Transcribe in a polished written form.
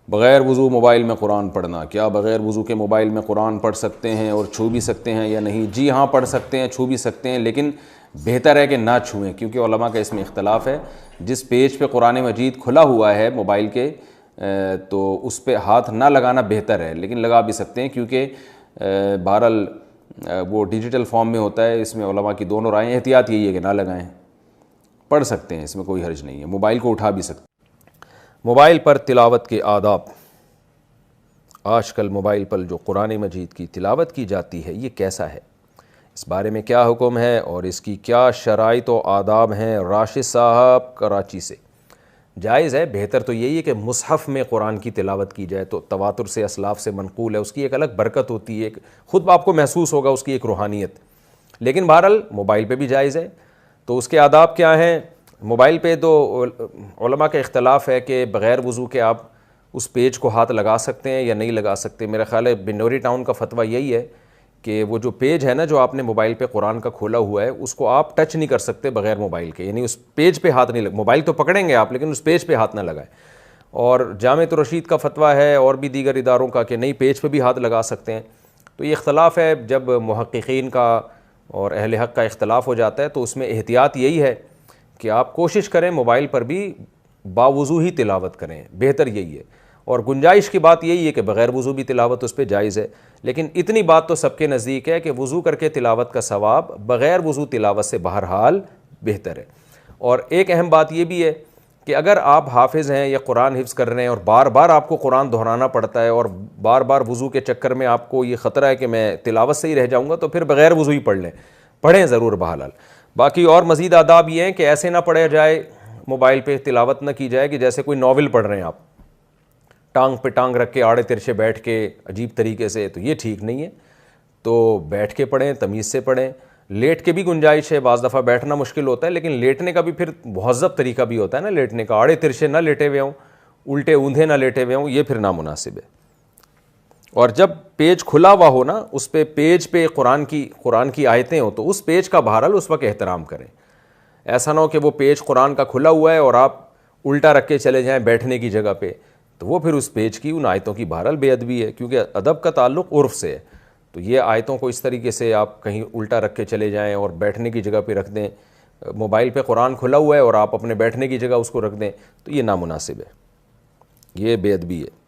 بغیر وضو موبائل میں قرآن پڑھنا، کیا بغیر وضو کے موبائل میں قرآن پڑھ سکتے ہیں اور چھو بھی سکتے ہیں یا نہیں؟ جی ہاں پڑھ سکتے ہیں، چھو بھی سکتے ہیں، لیکن بہتر ہے کہ نہ چھوئیں، کیونکہ علماء کا اس میں اختلاف ہے۔ جس پیج پہ قرآن مجید کھلا ہوا ہے موبائل کے تو اس پہ ہاتھ نہ لگانا بہتر ہے، لیکن لگا بھی سکتے ہیں، کیونکہ بہرحال وہ ڈیجیٹل فارم میں ہوتا ہے۔ اس میں علماء کی دونوں رائیں، احتیاط یہی ہے کہ نہ لگائیں، پڑھ سکتے ہیں، اس میں کوئی حرج نہیں ہے، موبائل کو اٹھا بھی سکتے ہیں۔ موبائل پر تلاوت کے آداب۔ آج کل موبائل پر جو قرآن مجید کی تلاوت کی جاتی ہے یہ کیسا ہے، اس بارے میں کیا حکم ہے اور اس کی کیا شرائط و آداب ہیں؟ راشد صاحب کراچی سے۔ جائز ہے، بہتر تو یہی ہے کہ مصحف میں قرآن کی تلاوت کی جائے، تو تواتر سے اسلاف سے منقول ہے، اس کی ایک الگ برکت ہوتی ہے، خود آپ کو محسوس ہوگا اس کی ایک روحانیت۔ لیکن بہرحال موبائل پہ بھی جائز ہے، تو اس کے آداب کیا ہیں؟ موبائل پہ تو علماء کا اختلاف ہے کہ بغیر وضو کے آپ اس پیج کو ہاتھ لگا سکتے ہیں یا نہیں لگا سکتے۔ میرا خیال ہے بنوری ٹاؤن کا فتویٰ یہی ہے کہ وہ جو پیج ہے نا جو آپ نے موبائل پہ قرآن کا کھولا ہوا ہے، اس کو آپ ٹچ نہیں کر سکتے بغیر موبائل کے، یعنی اس پیج پہ ہاتھ نہیں موبائل تو پکڑیں گے آپ لیکن اس پیج پہ ہاتھ نہ لگائیں۔ اور جامعۃ الرشید کا فتویٰ ہے اور بھی دیگر اداروں کا کہ نہیں، پیج پہ بھی ہاتھ لگا سکتے ہیں۔ تو یہ اختلاف ہے، جب محققین کا اور اہل حق کا اختلاف ہو جاتا ہے تو اس میں احتیاط یہی ہے کہ آپ کوشش کریں موبائل پر بھی باوضو ہی تلاوت کریں، بہتر یہی ہے۔ اور گنجائش کی بات یہی ہے کہ بغیر وضو بھی تلاوت اس پہ جائز ہے، لیکن اتنی بات تو سب کے نزدیک ہے کہ وضو کر کے تلاوت کا ثواب بغیر وضو تلاوت سے بہرحال بہتر ہے۔ اور ایک اہم بات یہ بھی ہے کہ اگر آپ حافظ ہیں یا قرآن حفظ کر رہے ہیں اور بار بار آپ کو قرآن دہرانا پڑتا ہے اور بار بار وضو کے چکر میں آپ کو یہ خطرہ ہے کہ میں تلاوت سے ہی رہ جاؤں گا، تو پھر بغیر وضو ہی پڑھ لیں، پڑھیں ضرور بہرحال۔ باقی اور مزید آداب یہ ہیں کہ ایسے نہ پڑھا جائے، موبائل پہ تلاوت نہ کی جائے کہ جیسے کوئی ناول پڑھ رہے ہیں آپ، ٹانگ پہ ٹانگ رکھ کے آڑے ترچھے بیٹھ کے عجیب طریقے سے، تو یہ ٹھیک نہیں ہے۔ تو بیٹھ کے پڑھیں، تمیز سے پڑھیں۔ لیٹ کے بھی گنجائش ہے، بعض دفعہ بیٹھنا مشکل ہوتا ہے، لیکن لیٹنے کا بھی پھر مہذب طریقہ بھی ہوتا ہے نا لیٹنے کا، آڑے ترچھے نہ لیٹے ہوئے ہوں، الٹے اوندھے نہ لیٹے ہوئے ہوں، یہ پھر نامناسب ہے۔ اور جب پیج کھلا ہوا ہو نا، اس پہ پیج پہ قرآن کی آیتیں ہوں تو اس پیج کا بہرحال اس وقت احترام کریں۔ ایسا نہ ہو کہ وہ پیج قرآن کا کھلا ہوا ہے اور آپ الٹا رکھ کے چلے جائیں بیٹھنے کی جگہ پہ، تو وہ پھر اس پیج کی ان آیتوں کی بہرحال بے ادبی ہے، کیونکہ ادب کا تعلق عرف سے ہے۔ تو یہ آیتوں کو اس طریقے سے آپ کہیں الٹا رکھ کے چلے جائیں اور بیٹھنے کی جگہ پہ رکھ دیں، موبائل پہ قرآن کھلا ہوا ہے اور آپ اپنے بیٹھنے کی جگہ اس کو رکھ دیں، تو یہ نامناسب ہے، یہ بے ادبی ہے۔